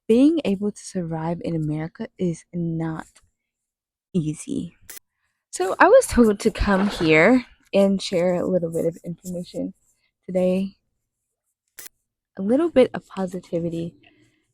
Being able to survive in America is not easy. So I was told to come here and share a little bit of information today, a little bit of positivity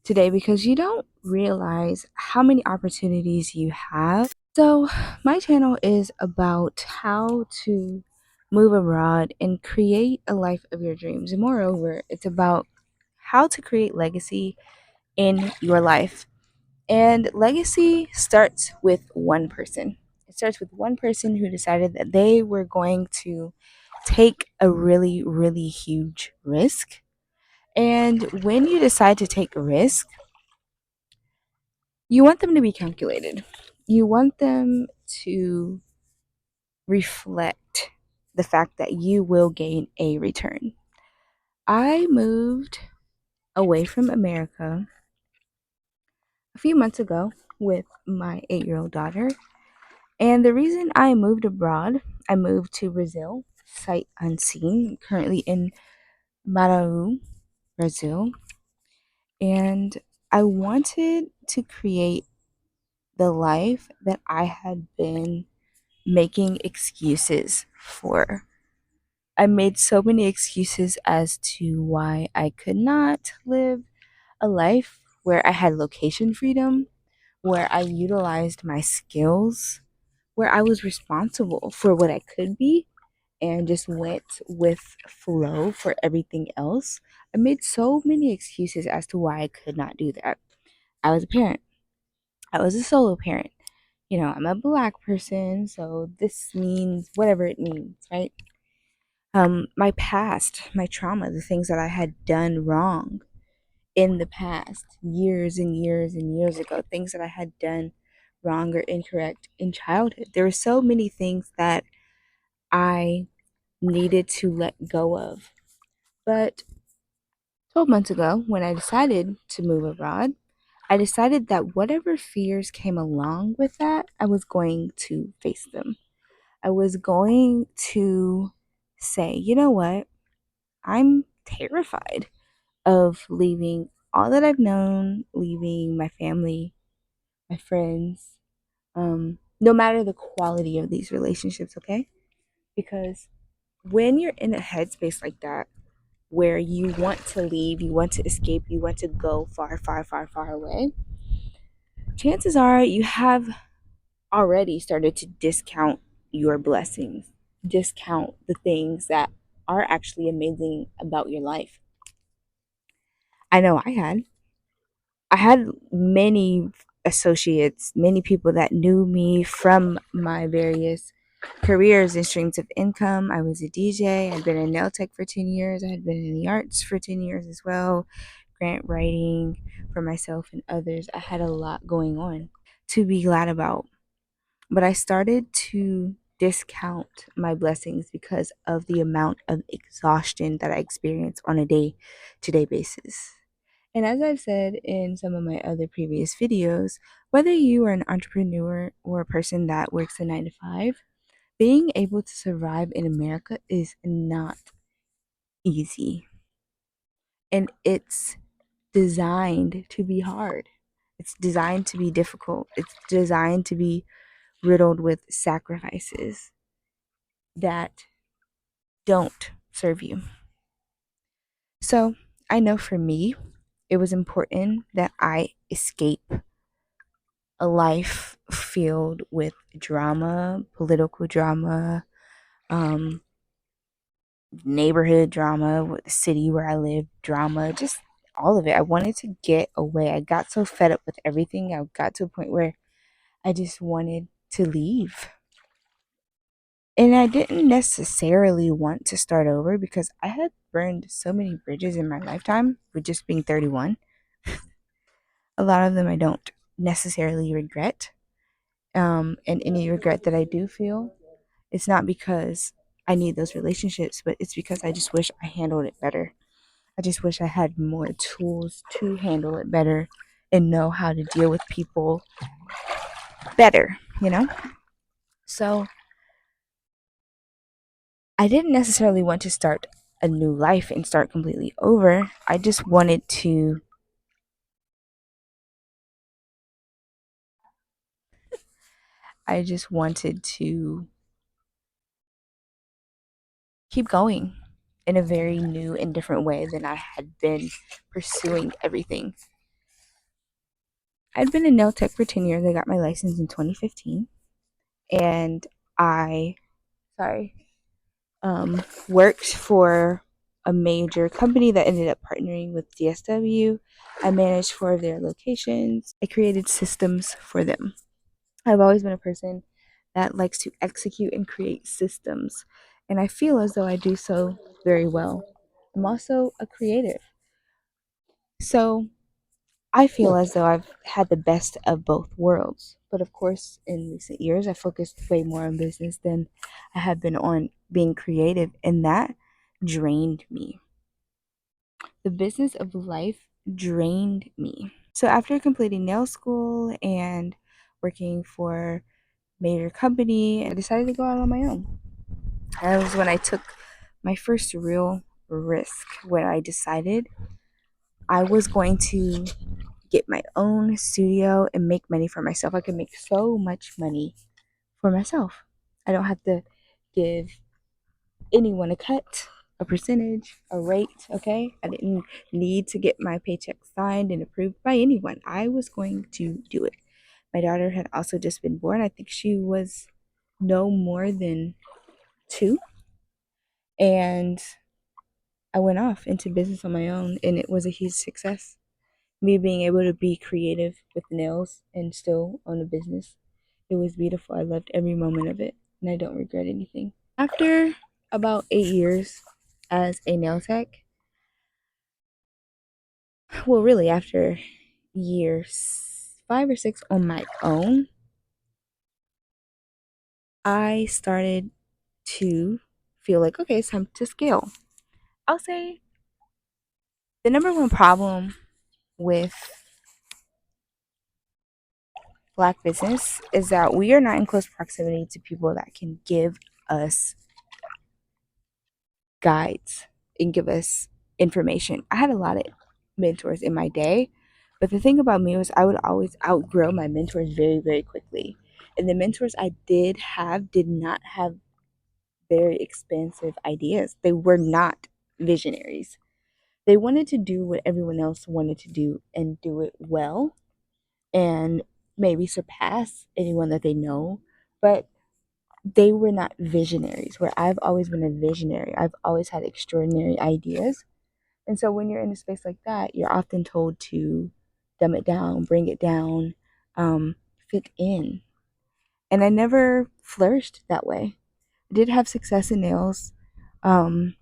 today, because you don't realize how many opportunities you have. So, my channel is about how to move abroad and create a life of your dreams. And moreover, it's about how to create legacy in your life. And legacy starts with one person. It starts with one person who decided that they were going to take a really, really huge risk. And when you decide to take a risk, you want them to be calculated. You want them to reflect the fact that you will gain a return. I moved away from America a few months ago with my 8-year-old daughter. And the reason I moved abroad, I moved to Brazil, sight unseen, currently in Maraú, Brazil. And I wanted to create the life that I had been making excuses for. I made so many excuses as to why I could not live a life where I had location freedom, where I utilized my skills, where I was responsible for what I could be and just went with flow for everything else. I made so many excuses as to why I could not do that. I was a parent. I was a solo parent. I'm a black person, so this means whatever it means, right? My past, my trauma, the things that I had done wrong in the past, years and years and years ago, things that I had done wrong or incorrect in childhood. There were so many things that I needed to let go of. But 12 months ago, when I decided to move abroad, I decided that whatever fears came along with that, I was going to face them. I was going to say, you know what? I'm terrified of leaving all that I've known, leaving my family, my friends, no matter the quality of these relationships, okay? Because when you're in a headspace like that, where you want to leave, you want to escape, you want to go far, far, far, far away, chances are you have already started to discount your blessings, discount the things that are actually amazing about your life. I know I had. I had many associates, many people that knew me from my various careers and streams of income. I was a DJ. I'd been in nail tech for 10 years. I had been in the arts for 10 years as well, grant writing for myself and others. I had a lot going on to be glad about. But I started to discount my blessings because of the amount of exhaustion that I experience on a day to day basis. And as I've said in some of my other previous videos, whether you are an entrepreneur or a person that works a 9 to 5, being able to survive in America is not easy. And it's designed to be hard. It's designed to be difficult. It's designed to be riddled with sacrifices that don't serve you. So I know for me, it was important that I escape a life filled with drama, political drama, um, neighborhood drama, the city where I live, drama, just all of it. I wanted to get away. I got so fed up with everything. I got to a point where I just wanted to leave. And I didn't necessarily want to start over because I had burned so many bridges in my lifetime with just being 31. A lot of them I don't necessarily regret. And any regret that I do feel, it's not because I need those relationships, but it's because I just wish I handled it better. I just wish I had more tools to handle it better and know how to deal with people better? So I didn't necessarily want to start a new life and start completely over. I just wanted to I just wanted to keep going in a very new and different way than I had been pursuing everything. I'd been a nail tech for 10 years. I got my license in 2015. And I, sorry, worked for a major company that ended up partnering with DSW. I managed 4 of their locations. I created systems for them. I've always been a person that likes to execute and create systems, and I feel as though I do so very well. I'm also a creative. So I feel as though I've had the best of both worlds. But of course, in recent years, I focused way more on business than I have been on being creative, and that drained me. The business of life drained me. So after completing nail school and working for major company, I decided to go out on my own. That was when I took my first real risk, when I decided I was going to get my own studio and make money for myself. I could make so much money for myself. I don't have to give anyone a cut, a percentage, a rate, okay? I didn't need to get my paycheck signed and approved by anyone. I was going to do it. My daughter had also just been born. I think she was no more than 2. And I went off into business on my own, and it was a huge success. Me being able to be creative with nails and still own a business, it was beautiful. I loved every moment of it, and I don't regret anything. After about 8 years as a nail tech, well, really after years 5 or 6 on my own, I started to feel like, okay, it's time to scale. I'll say the number one problem with Black business is that we are not in close proximity to people that can give us guides and give us information. I had a lot of mentors in my day, but the thing about me was I would always outgrow my mentors very, very quickly. And the mentors I did have did not have very expansive ideas. They were not visionaries. They wanted to do what everyone else wanted to do and do it well and maybe surpass anyone that they know, but they were not visionaries. Where I've always been a visionary, I've always had extraordinary ideas. And so when you're in a space like that, you're often told to dumb it down, bring it down, fit in. And I never flourished that way. I did have success in nails. Um,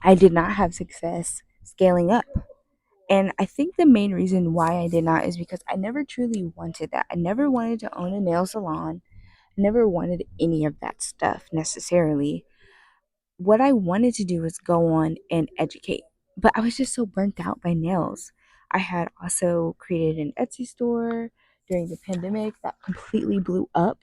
I did not have success scaling up. And I think the main reason why I did not is because I never truly wanted that. I never wanted to own a nail salon. I never wanted any of that stuff necessarily. What I wanted to do was go on and educate, but I was just so burnt out by nails. I had also created an Etsy store during the pandemic that completely blew up.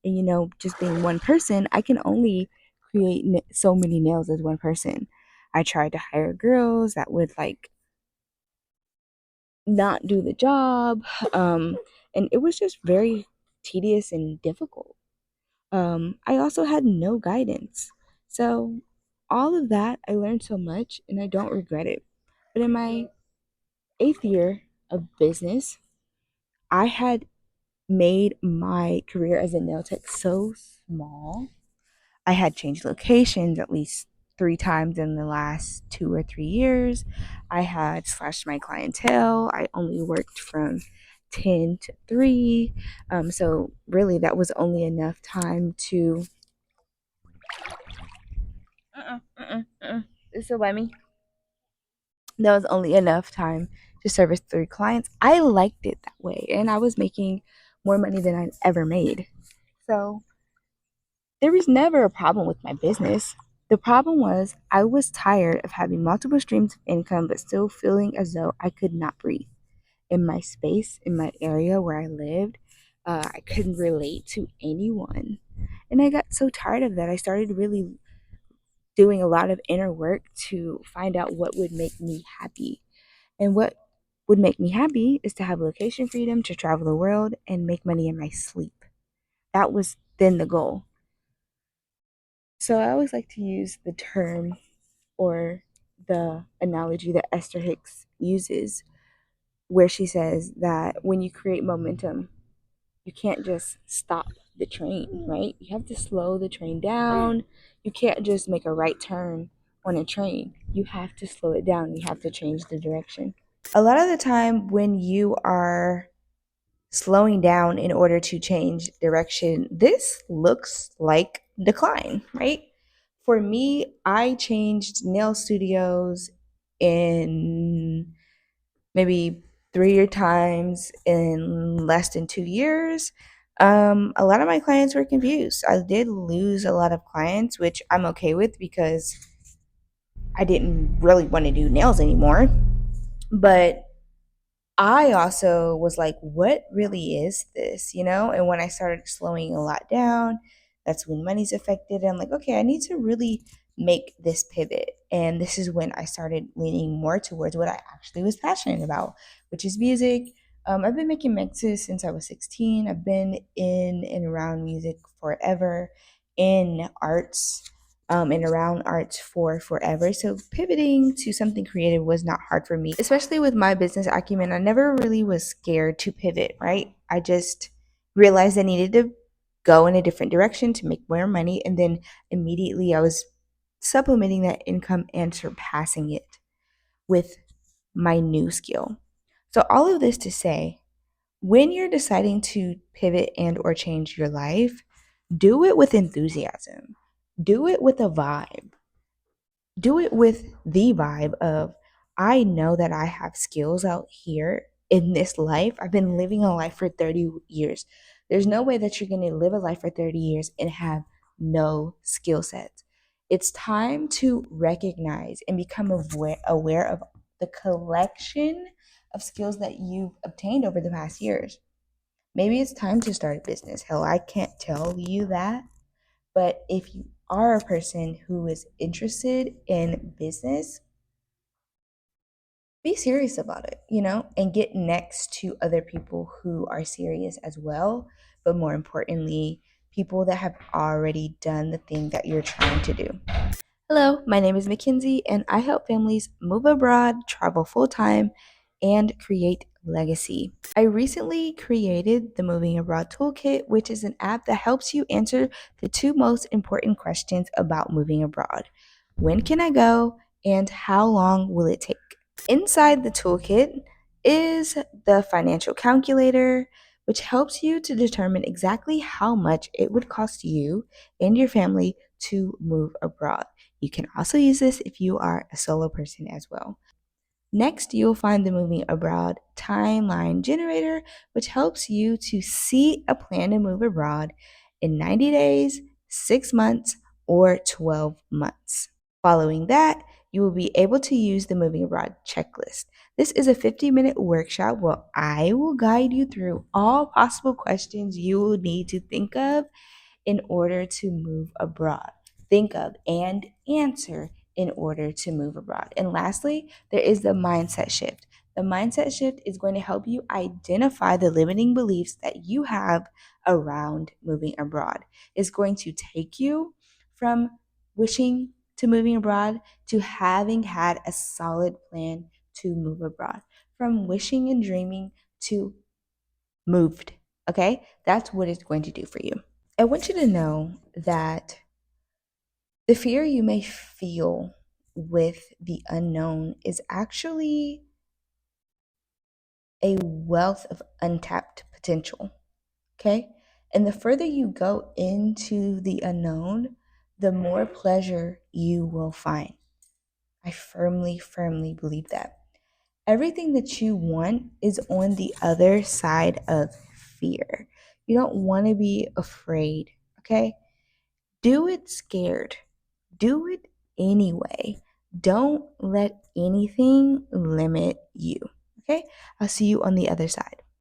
And just being one person, I can only create so many nails as one person. I tried to hire girls that would like not do the job. And it was just very tedious and difficult. I also had no guidance. So, all of that, I learned so much and I don't regret it. But in my 8th year of business, I had made my career as a nail tech so small. I had changed locations at least 3 times in the last 2 or 3 years. I had slashed my clientele. I only worked from 10 to 3. So, really, that was only enough time to still by me. That was only enough time to service 3 clients. I liked it that way, and I was making more money than I'd ever made. So there was never a problem with my business. The problem was I was tired of having multiple streams of income, but still feeling as though I could not breathe in my space, in my area where I lived. I couldn't relate to anyone. And I got so tired of that. I started really doing a lot of inner work to find out what would make me happy. And what would make me happy is to have location freedom, to travel the world, and make money in my sleep. that was then the goal. So I always like to use the term or the analogy that Esther Hicks uses, where she says that when you create momentum, you can't just stop the train, right? You have to slow the train down. You can't just make a right turn on a train. You have to slow it down. You have to change the direction. A lot of the time, when you are slowing down in order to change direction, this looks like decline, right? For me, I changed nail studios in maybe 3 times in less than 2 years. A lot of my clients were confused. I did lose a lot of clients, which I'm okay with because I didn't really want to do nails anymore. But I also was like, what really is this? And when I started slowing a lot down, that's when money's affected. I'm like, okay, I need to really make this pivot. And this is when I started leaning more towards what I actually was passionate about, which is music. I've been making mixes since I was 16. I've been in and around music forever, in arts and around arts for forever. So pivoting to something creative was not hard for me, especially with my business acumen. I never really was scared to pivot, right? I just realized I needed to go in a different direction to make more money. And then immediately I was supplementing that income and surpassing it with my new skill. So all of this to say, when you're deciding to pivot and or change your life, do it with enthusiasm. Do it with a vibe. Do it with the vibe of, I know that I have skills out here in this life. I've been living a life for 30 years. There's no way that you're going to live a life for 30 years and have no skill sets. It's time to recognize and become aware of the collection of skills that you've obtained over the past years. Maybe it's time to start a business. Hell, I can't tell you that. But if you are a person who is interested in business, be serious about it, and get next to other people who are serious as well. But more importantly, people that have already done the thing that you're trying to do. Hello, my name is Mackenzie, and I help families move abroad, travel full time, and create legacy. I recently created the Moving Abroad Toolkit, which is an app that helps you answer the two most important questions about moving abroad: when can I go, and how long will it take? Inside the toolkit is the financial calculator, which helps you to determine exactly how much it would cost you and your family to move abroad. You can also use this if you are a solo person as well. Next, you'll find the Moving Abroad Timeline Generator, which helps you to see a plan to move abroad in 90 days, 6 months, or 12 months. Following that, you will be able to use the Moving Abroad checklist. This is a 50-minute workshop where I will guide you through all possible questions you will need to think of in order to move abroad. Think of and answer in order to move abroad. And lastly, there is the mindset shift. The mindset shift is going to help you identify the limiting beliefs that you have around moving abroad. It's going to take you from wishing to moving abroad to having had a solid plan to move abroad, from wishing and dreaming to moved. Okay? That's what it's going to do for you. I want you to know that the fear you may feel with the unknown is actually a wealth of untapped potential. Okay? And the further you go into the unknown, the more pleasure you will find. I firmly, firmly believe that. Everything that you want is on the other side of fear. You don't want to be afraid, okay? Do it scared. Do it anyway. Don't let anything limit you, okay? I'll see you on the other side.